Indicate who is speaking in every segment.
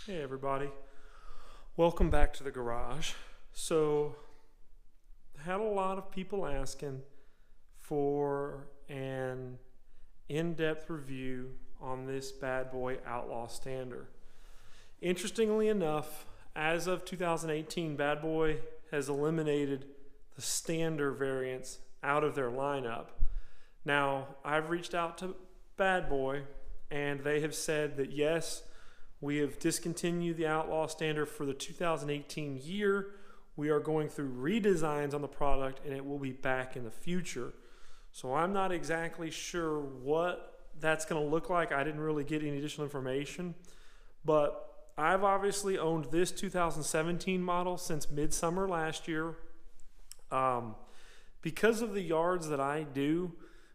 Speaker 1: Hey everybody, welcome back to the garage. So I had a lot of people asking for an in-depth review on this BadBoy Outlaw Stander. Interestingly enough, as of 2018, BadBoy has eliminated the Stander variants out of their lineup. Now, I've reached out to BadBoy and they have said that yes, we have discontinued the Outlaw Stander for the 2018 year. We are going through redesigns on the product and it will be back in the future. So I'm not exactly sure what that's going to look like. I didn't really get any additional information, but I've obviously owned this 2017 model since midsummer last year. Because of the yards that I do,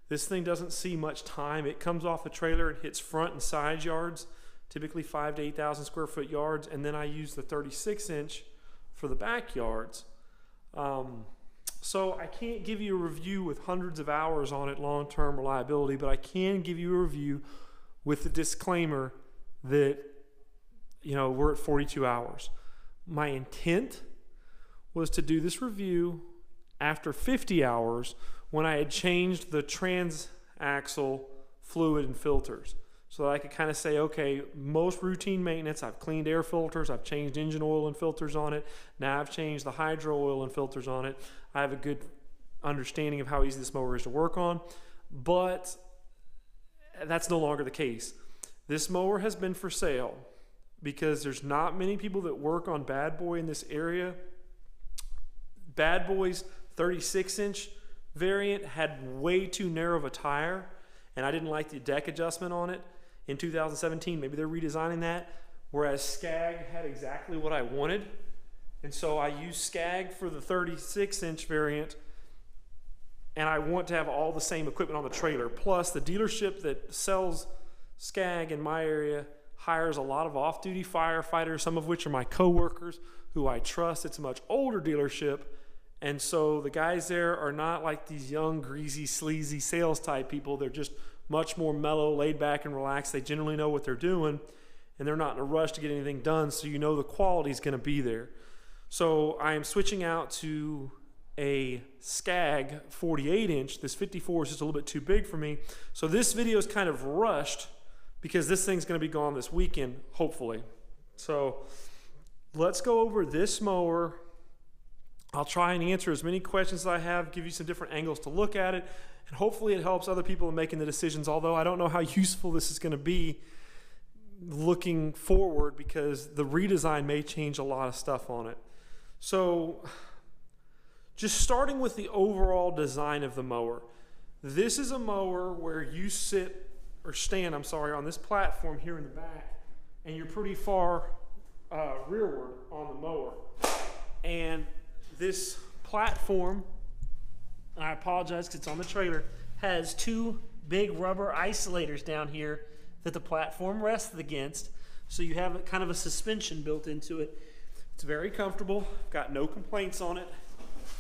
Speaker 1: this thing doesn't see much time. It comes off the trailer and hits front and side yards, typically 5,000 to 8,000 square foot yards, and then I use the 36-inch for the backyards. So I can't give you a review with hundreds of hours on it, long-term reliability, but I can give you a review with the disclaimer that, you know, we're at 42 hours. My intent was to do this review after 50 hours when I had changed the Transaxle fluid and filters, so that I could kind of say, okay, most routine maintenance, I've cleaned air filters, I've changed engine oil and filters on it, now I've changed the hydro oil and filters on it. I have a good understanding of how easy this mower is to work on, but that's no longer the case. This mower has been for sale because there's not many people that work on BadBoy in this area. BadBoy's 36-inch variant had way too narrow of a tire, and I didn't like the deck adjustment on it in 2017. Maybe they're redesigning that, whereas Skag had exactly what I wanted. And so I used Skag for the 36-inch variant, and I want to have all the same equipment on the trailer. Plus, the dealership that sells Skag in my area hires a lot of off-duty firefighters, some of which are my coworkers who I trust. It's a much older dealership, and so the guys there are not like these young, greasy, sleazy sales type people. They're just much more mellow, laid back, and relaxed. They generally know what they're doing, and they're not in a rush to get anything done, so you know the quality is going to be there. So I am switching out to a Skag 48-inch. This 54 is just a little bit too big for me. So this video is kind of rushed because this thing's going to be gone this weekend, hopefully. So let's go over this mower. I'll try and answer as many questions as I have, give you some different angles to look at it, and hopefully it helps other people in making the decisions, although I don't know how useful this is going to be looking forward because the redesign may change a lot of stuff on it. So just starting with the overall design of the mower. This is a mower where you sit, or stand, I'm sorry, on this platform here in the back, and you're pretty far rearward on the mower. And this platform, I apologize because it's on the trailer, has two big rubber isolators down here that the platform rests against. So you have kind of a suspension built into it. It's very comfortable, got no complaints on it.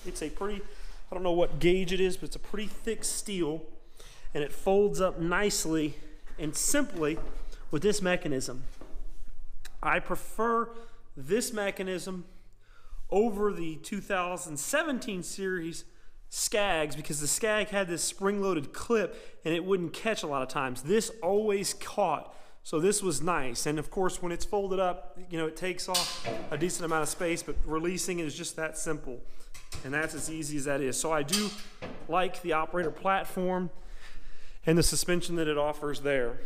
Speaker 1: It's a pretty, I don't know what gauge it is, but it's a pretty thick steel, and it folds up nicely and simply with this mechanism. I prefer this mechanism over the 2017 series Skags because the Skag had this spring-loaded clip and it wouldn't catch a lot of times. This always caught, so this was nice. And of course, when it's folded up, you know, it takes off a decent amount of space, but releasing it is just that simple. And that's as easy as that is. So I do like the operator platform and the suspension that it offers there.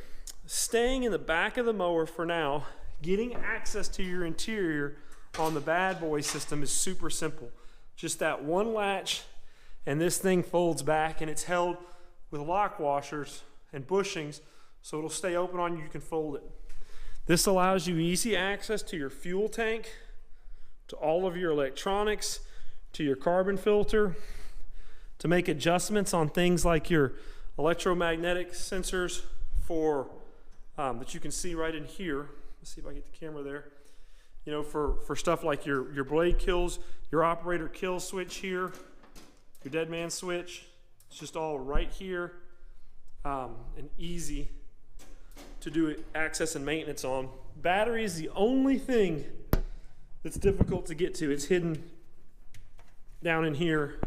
Speaker 1: Staying in the back of the mower for now, getting access to your interior on the BadBoy system is super simple. Just that one latch, and this thing folds back, and it's held with lock washers and bushings, so it'll stay open on you. You can fold it. This allows you easy access to your fuel tank, to all of your electronics, to your carbon filter, to make adjustments on things like your electromagnetic sensors for that you can see right in here. Let's see if I get the camera there. You know, for stuff like your blade kills, your operator kill switch here, your dead man switch. It's just all right here, and easy to do access and maintenance on. Battery is the only thing that's difficult to get to. It's hidden down in here,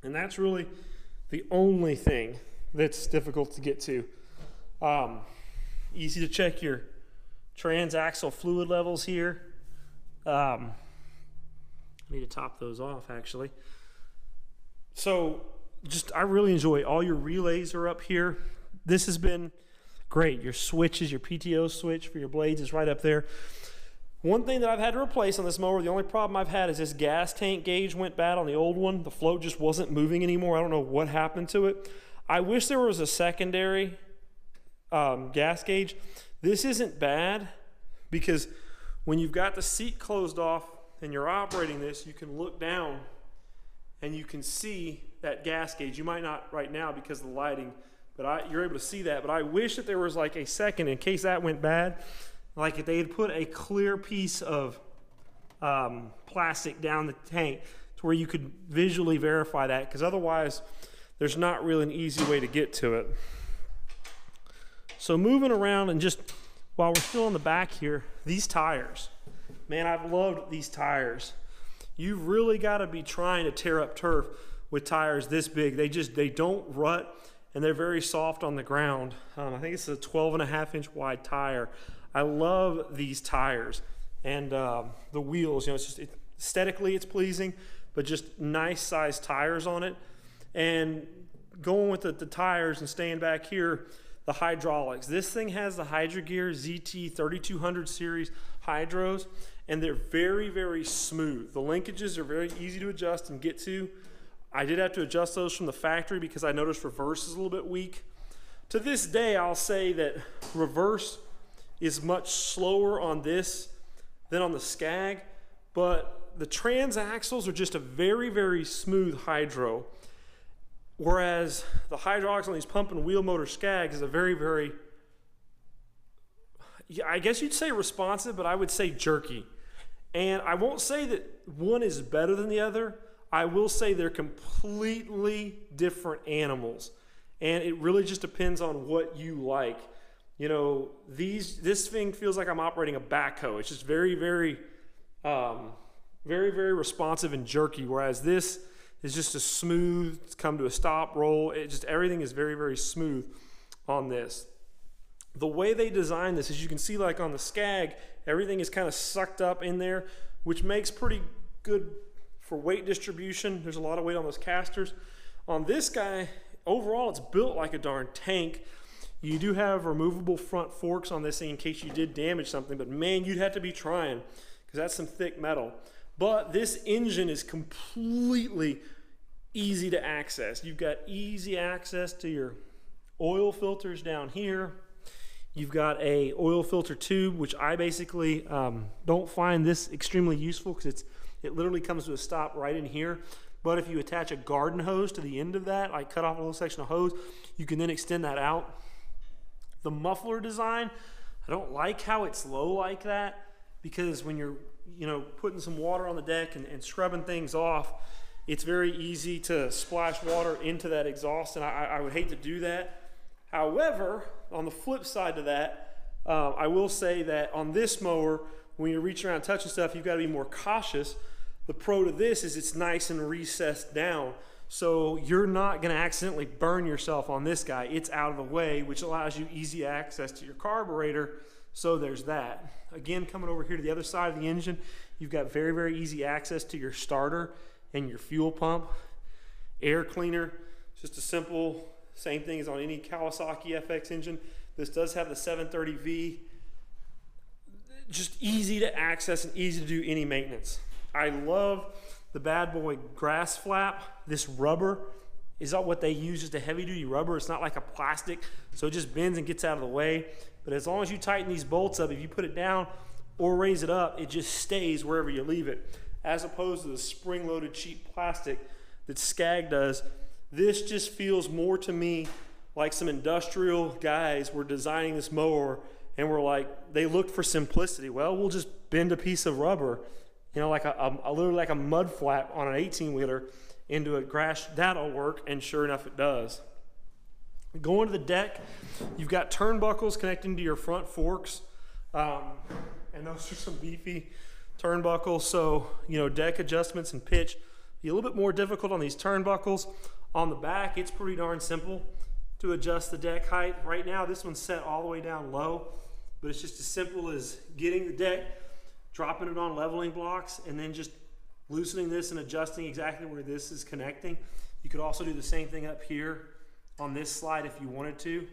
Speaker 1: and that's really the only thing that's difficult to get to. Easy to check your transaxle fluid levels here. I need to top those off actually. So I really enjoy all your relays are up here. This has been great. Your switches, your PTO switch for your blades is right up there. One thing that I've had to replace on this mower, the only problem I've had is this gas tank gauge went bad on the old one. The float just wasn't moving anymore. I don't know what happened to it. I wish there was a secondary gas gauge. This isn't bad because when you've got the seat closed off and you're operating this, you can look down and you can see that gas gauge. You might not right now because of the lighting, but you're able to see that. But I wish that there was like a second in case that went bad. Like if they had put a clear piece of plastic down the tank to where you could visually verify that, because otherwise there's not really an easy way to get to it. So moving around, and just while we're still on the back here, these tires. Man, I've loved these tires. You've really got to be trying to tear up turf with tires this big. They don't rut, and they're very soft on the ground. I think it's a 12.5-inch wide tire. I love these tires, and the wheels, it's just aesthetically it's pleasing, but just nice sized tires on it. And going with the tires and staying back here, the hydraulics. This thing has the Hydrogear ZT 3200 series hydros, and they're very, very smooth. The linkages are very easy to adjust and get to. I did have to adjust those from the factory because I noticed reverse is a little bit weak. To this day, I'll say that reverse is much slower on this than on the Skag, but the Transaxles are just a very, very smooth hydro, whereas the hydraulics on these pump and wheel motor Skags is a very, very, I guess you'd say responsive, but I would say jerky. And I won't say that one is better than the other. I will say they're completely different animals, and it really just depends on what you like. This thing feels like I'm operating a backhoe. It's just very, very, very, very responsive and jerky, whereas this is just a smooth, come to a stop roll. Everything is very, very smooth on this. The way they design this, as you can see, like on the Skag, everything is kind of sucked up in there, which makes pretty good for weight distribution. There's a lot of weight on those casters. On this guy, overall, it's built like a darn tank. You do have removable front forks on this thing in case you did damage something, but man, you'd have to be trying because that's some thick metal. But this engine is completely easy to access. You've got easy access to your oil filters down here. You've got a oil filter tube, which I basically don't find this extremely useful because it literally comes to a stop right in here. But if you attach a garden hose to the end of that, like cut off a little section of hose, you can then extend that out. The muffler design, I don't like how it's low like that, because when you're putting some water on the deck and scrubbing things off, it's very easy to splash water into that exhaust, and I would hate to do that. However, on the flip side to that, I will say that on this mower, when you're reaching around touching stuff, you've got to be more cautious. The pro to this is it's nice and recessed down, so you're not going to accidentally burn yourself on this guy. It's out of the way, which allows you easy access to your carburetor, so there's that. Again, coming over here to the other side of the engine, you've got very, very easy access to your starter and your fuel pump. Air cleaner, just a simple, same thing as on any Kawasaki FX engine. This does have the 730V. Just easy to access and easy to do any maintenance. I love the BadBoy grass flap. This rubber is not what they use, just a heavy duty rubber. It's not like a plastic, so it just bends and gets out of the way. But as long as you tighten these bolts up, if you put it down or raise it up, it just stays wherever you leave it. As opposed to the spring-loaded cheap plastic that Skag does, this just feels more to me like some industrial guys were designing this mower and were like, they looked for simplicity. Well, we'll just bend a piece of rubber, like literally like a mud flap on an 18-wheeler into a grass, that'll work, and sure enough it does. Going to the deck, you've got turnbuckles connecting to your front forks, and those are some beefy turnbuckles. So, you know, deck adjustments and pitch be a little bit more difficult on these turnbuckles. On the back, it's pretty darn simple to adjust the deck height. Right now, this one's set all the way down low, but it's just as simple as getting the deck, dropping it on leveling blocks, and then just loosening this and adjusting exactly where this is connecting. You could also do the same thing up here on this slide if you wanted to.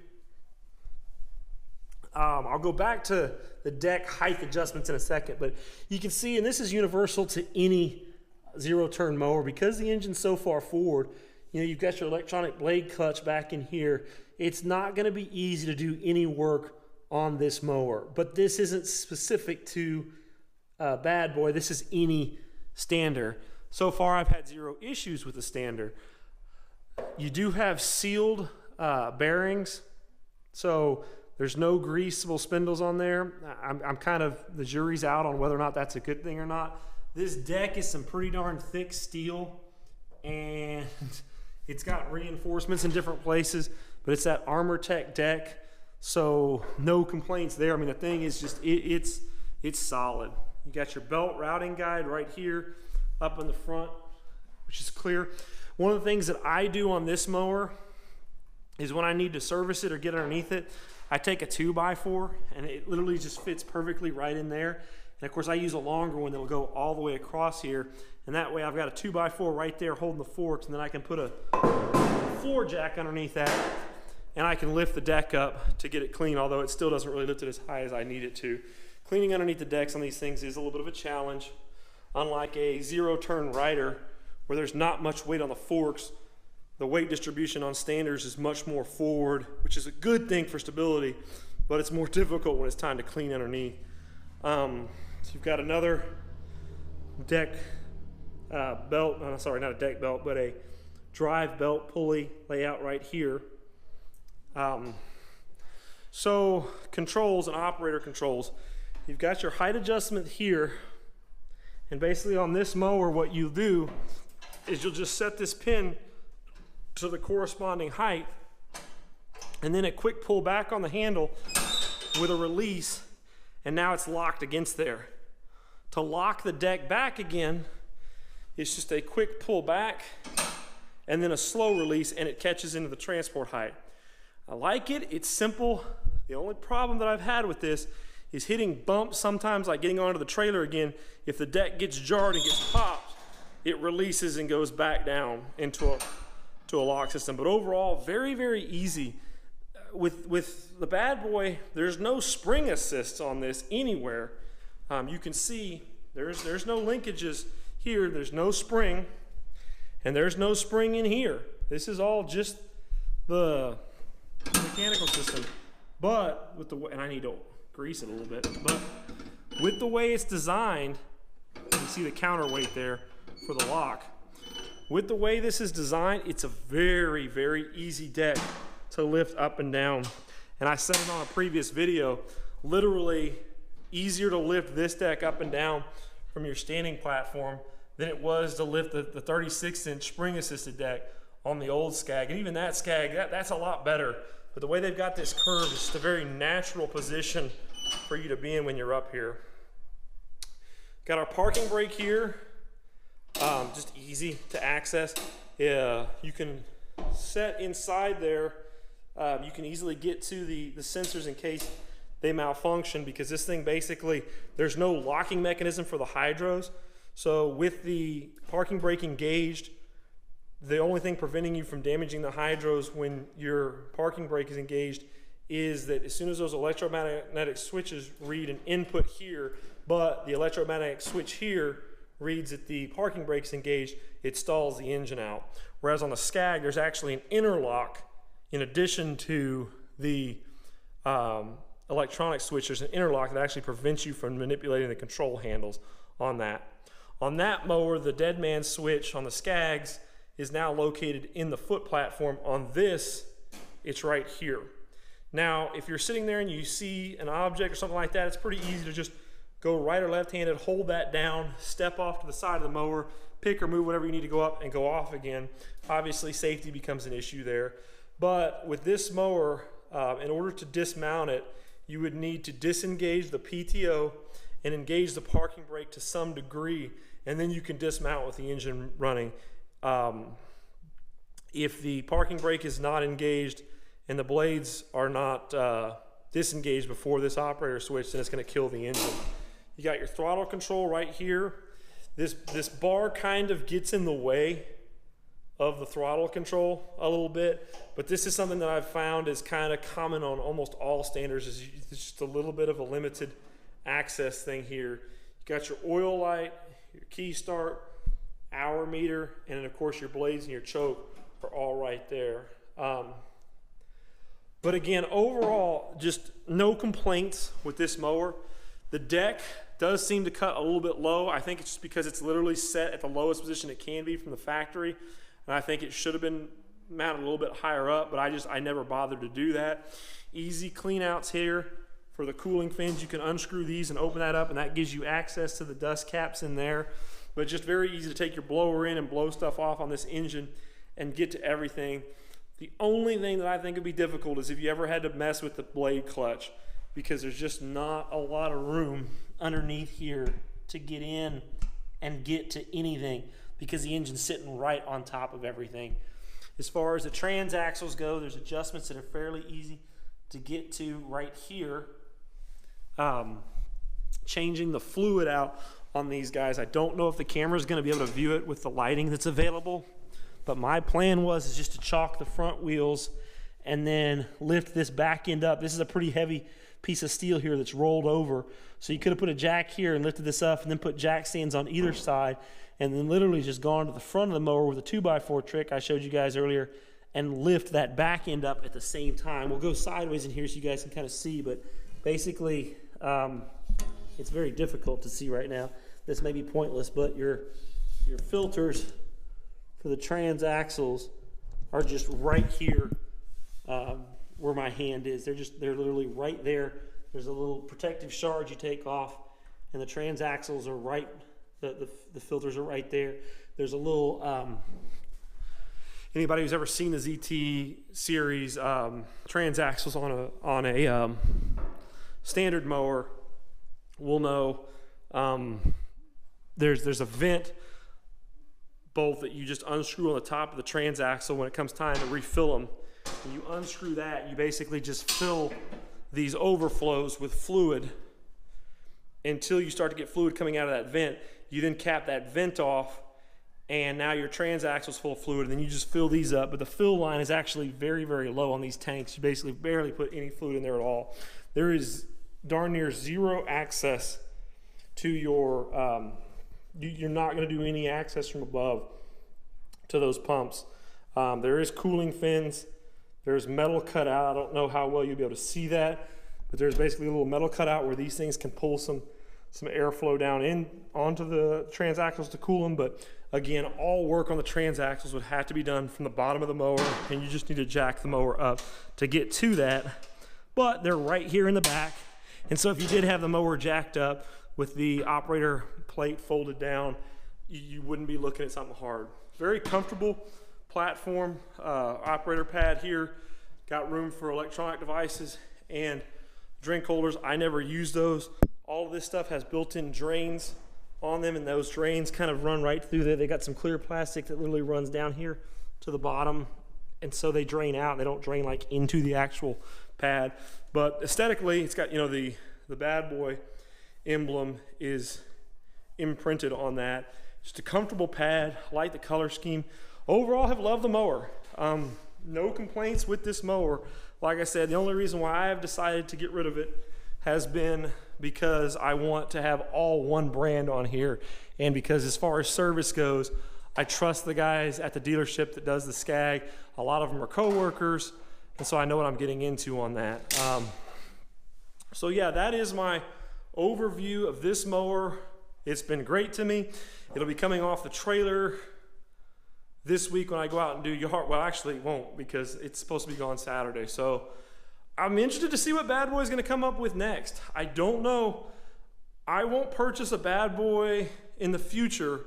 Speaker 1: I'll go back to the deck height adjustments in a second, but you can see, and this is universal to any zero-turn mower, because the engine's so far forward, you know, you've got your electronic blade clutch back in here. It's not going to be easy to do any work on this mower, but this isn't specific to Bad Boy. This is any Stander. So far, I've had zero issues with the Stander. You do have sealed bearings, so there's no greasable spindles on there. I'm kind of, the jury's out on whether or not that's a good thing or not. This deck is some pretty darn thick steel, and it's got reinforcements in different places, but it's that ArmorTech deck, so no complaints there. I mean, the thing is just, it's solid. You got your belt routing guide right here up in the front, which is clear. One of the things that I do on this mower is when I need to service it or get underneath it, I take a 2x4 and it literally just fits perfectly right in there. And of course I use a longer one that'll go all the way across here. And that way I've got a 2x4 right there holding the forks, and then I can put a floor jack underneath that, and I can lift the deck up to get it clean, although it still doesn't really lift it as high as I need it to. Cleaning underneath the decks on these things is a little bit of a challenge. Unlike a zero-turn rider, where there's not much weight on the forks, the weight distribution on Standers is much more forward, which is a good thing for stability, but it's more difficult when it's time to clean underneath. So you've got another deck belt, sorry, not a deck belt, but a drive belt pulley layout right here. So controls and operator controls. You've got your height adjustment here, and basically on this mower what you do is you'll just set this pin to the corresponding height, and then a quick pull back on the handle with a release, and now it's locked against there. To lock the deck back again, it's just a quick pull back and then a slow release, and it catches into the transport height. I like it, it's simple. The only problem that I've had with this is hitting bumps sometimes, like getting onto the trailer again. If the deck gets jarred and gets popped, it releases and goes back down into a lock system. But overall, very, very easy. With the Bad Boy, there's no spring assists on this anywhere. You can see there's no linkages here, there's no spring, and there's no spring in here. This is all just the mechanical system. But with the way, and I need to grease it a little bit, but with the way it's designed, you see the counterweight there for the lock. With the way this is designed, it's a very, very easy deck to lift up and down. And I said it on a previous video, literally easier to lift this deck up and down from your standing platform than it was to lift the 36-inch spring-assisted deck on the old Skag. And even that Skag, that's a lot better. But the way they've got this curve, it's just a very natural position for you to be in when you're up here. Got our parking brake here, just easy to access. You can set inside there, you can easily get to the sensors in case they malfunction, because this thing basically, there's no locking mechanism for the hydros. So with the parking brake engaged, the only thing preventing you from damaging the hydros when your parking brake is engaged is that as soon as those electromagnetic switches read an input here, but the electromagnetic switch here reads that the parking brake's engaged, it stalls the engine out. Whereas on the Skag, there's actually an interlock in addition to the electronic switch. There's an interlock that actually prevents you from manipulating the control handles on that. On that mower, the dead man switch on the Skags is now located in the foot platform. On this, it's right here. Now, if you're sitting there and you see an object or something like that, it's pretty easy to just go right or left-handed, hold that down, step off to the side of the mower, pick or move whatever you need to go up, and go off again. Obviously, safety becomes an issue there. But with this mower, in order to dismount it, you would need to disengage the PTO and engage the parking brake to some degree, and then you can dismount with the engine running. If the parking brake is not engaged and the blades are not disengaged before this operator switch, then it's going to kill the engine. You got your throttle control right here. This bar kind of gets in the way of the throttle control a little bit, but this is something that I've found is kind of common on almost all Standers. It's just a little bit of a limited access thing here. You got your oil light, your key start, hour meter, and then of course your blades and your choke are all right there. But again, overall, just no complaints with this mower. The deck does seem to cut a little bit low. I think it's just because it's literally set at the lowest position it can be from the factory. And I think it should have been mounted a little bit higher up, but I never bothered to do that. Easy clean outs here for the cooling fins. You can unscrew these and open that up, and that gives you access to the dust caps in there. But just very easy to take your blower in and blow stuff off on this engine and get to everything. The only thing that I think would be difficult is if you ever had to mess with the blade clutch, because there's just not a lot of room underneath here to get in and get to anything, because the engine's sitting right on top of everything. As far as the transaxles go, there's adjustments that are fairly easy to get to right here. Changing the fluid out on these guys. I don't know if the camera's going to be able to view it with the lighting that's available, but my plan is just to chalk the front wheels and then lift this back end up. This is a pretty heavy piece of steel here that's rolled over. So you could have put a jack here and lifted this up and then put jack stands on either side, and then literally just gone to the front of the mower with a 2x4 trick I showed you guys earlier and lift that back end up at the same time. We'll go sideways in here so you guys can kind of see, but basically it's very difficult to see right now. This may be pointless, but your filters for the transaxles are just right here where my hand is. They're literally right there. There's a little protective shard you take off, and the transaxles are right. The filters are right there. There's a little. Anybody who's ever seen the ZT series transaxles on a standard mower will know there's a vent bolt that you just unscrew on the top of the transaxle when it comes time to refill them. When you unscrew that, you basically just fill these overflows with fluid until you start to get fluid coming out of that vent. You then cap that vent off, and now your transaxle's full of fluid, and then you just fill these up. But the fill line is actually very, very low on these tanks. You basically barely put any fluid in there at all. There is darn near zero access to your, you're not going to do any access from above to those pumps. There is cooling fins. There's metal cut out. I don't know how well you'll be able to see that, but there's basically a little metal cutout where these things can pull some airflow down in onto the transaxles to cool them. But again, all work on the transaxles would have to be done from the bottom of the mower, and you just need to jack the mower up to get to that. But they're right here in the back, and so if you did have the mower jacked up with the operator plate folded down, you wouldn't be looking at something hard. Very comfortable platform, operator pad here, got room for electronic devices and drink holders. I never use those. All of this stuff has built-in drains on them, and those drains kind of run right through there. They got some clear plastic that literally runs down here to the bottom, and so they drain out. They don't drain like into the actual pad. But aesthetically, it's got, you know, the BadBoy emblem is imprinted on that. Just a comfortable pad. I like the color scheme. Overall, have loved the mower. No complaints with this mower. Like I said, the only reason why I have decided to get rid of it has been because I want to have all one brand on here, and because as far as service goes, I trust the guys at the dealership that does the Skag. A lot of them are co-workers, and so I know what I'm getting into on that. So yeah, that is my overview of this mower. It's been great to me. It'll be coming off the trailer this week when I go out and do yard. Well, actually it won't, because it's supposed to be gone Saturday. So I'm interested to see what BadBoy is going to come up with next. I don't know. I won't purchase a BadBoy in the future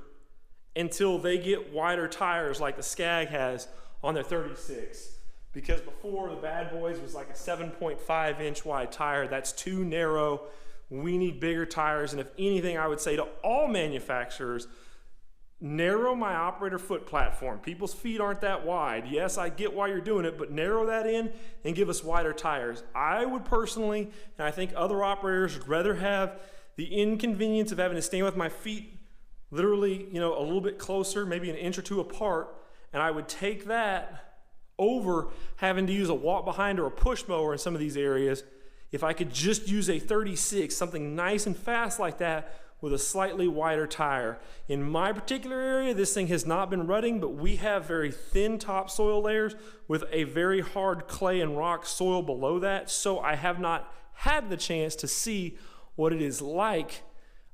Speaker 1: until they get wider tires like the Skag has on their 36, because before the Bad Boys was like a 7.5 inch wide tire. That's too narrow. We need bigger tires. And if anything, I would say to all manufacturers, narrow my operator foot platform. People's feet aren't that wide. Yes, I get why you're doing it, but narrow that in and give us wider tires. I would personally, and I think other operators would rather have the inconvenience of having to stand with my feet literally, you know, a little bit closer, maybe an inch or two apart, and I would take that over having to use a walk behind or a push mower in some of these areas. If I could just use a 36, something nice and fast like that with a slightly wider tire. In my particular area, this thing has not been rutting, but we have very thin topsoil layers with a very hard clay and rock soil below that, so I have not had the chance to see what it is like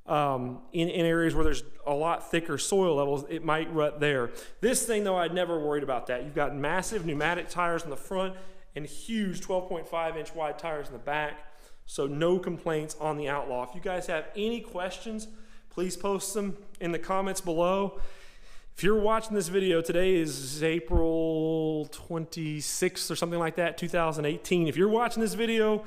Speaker 1: in areas where there's a lot thicker soil levels. It might rut there. This thing though, I'd never worried about that. You've got massive pneumatic tires in the front and huge 12.5 inch wide tires in the back, so no complaints on the Outlaw. If you guys have any questions, please post them in the comments below. If you're watching this video, today is April 26th or something like that, 2018. If you're watching this video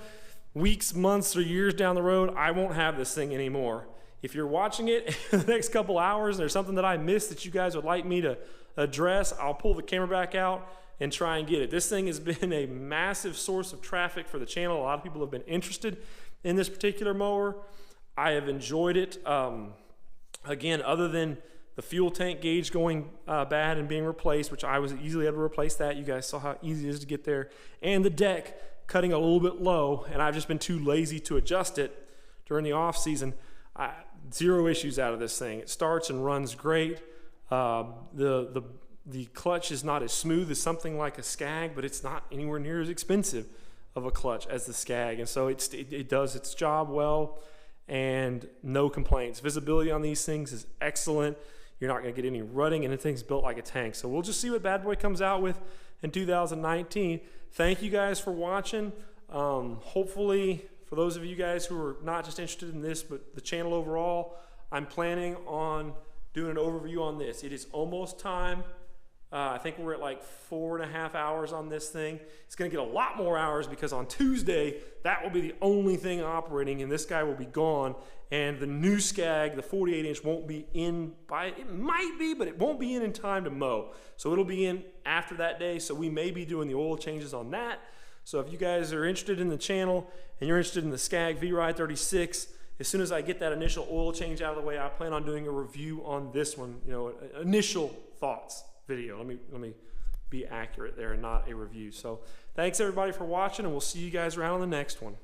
Speaker 1: weeks, months, or years down the road, I won't have this thing anymore. If you're watching it in the next couple hours and there's something that I missed that you guys would like me to address, I'll pull the camera back out and try and get it. This thing has been a massive source of traffic for the channel. A lot of people have been interested in this particular mower. I have enjoyed it. Again, other than the fuel tank gauge going bad and being replaced, which I was easily able to replace that. You guys saw how easy it is to get there. And the deck cutting a little bit low, and I've just been too lazy to adjust it during the off season. Zero issues out of this thing. It starts and runs great. The clutch is not as smooth as something like a Skag, but it's not anywhere near as expensive of a clutch as the Skag, and so it does its job well, and no complaints. Visibility on these things is excellent. You're not going to get any rutting, and the thing's built like a tank. So we'll just see what Bad Boy comes out with in 2019. Thank you guys for watching. Hopefully, for those of you guys who are not just interested in this, but the channel overall, I'm planning on doing an overview on this. It is almost time. I think we're at like 4.5 hours on this thing. It's going to get a lot more hours because on Tuesday, that will be the only thing operating, and this guy will be gone. And the new Skag, the 48-inch, won't be in by, it might be, but it won't be in time to mow. So it'll be in after that day. So we may be doing the oil changes on that. So if you guys are interested in the channel and you're interested in the Skag V-Ride 36, as soon as I get that initial oil change out of the way, I plan on doing a review on this one, you know, initial thoughts video. Let me be accurate there and not a review. So thanks everybody for watching, and we'll see you guys around on the next one.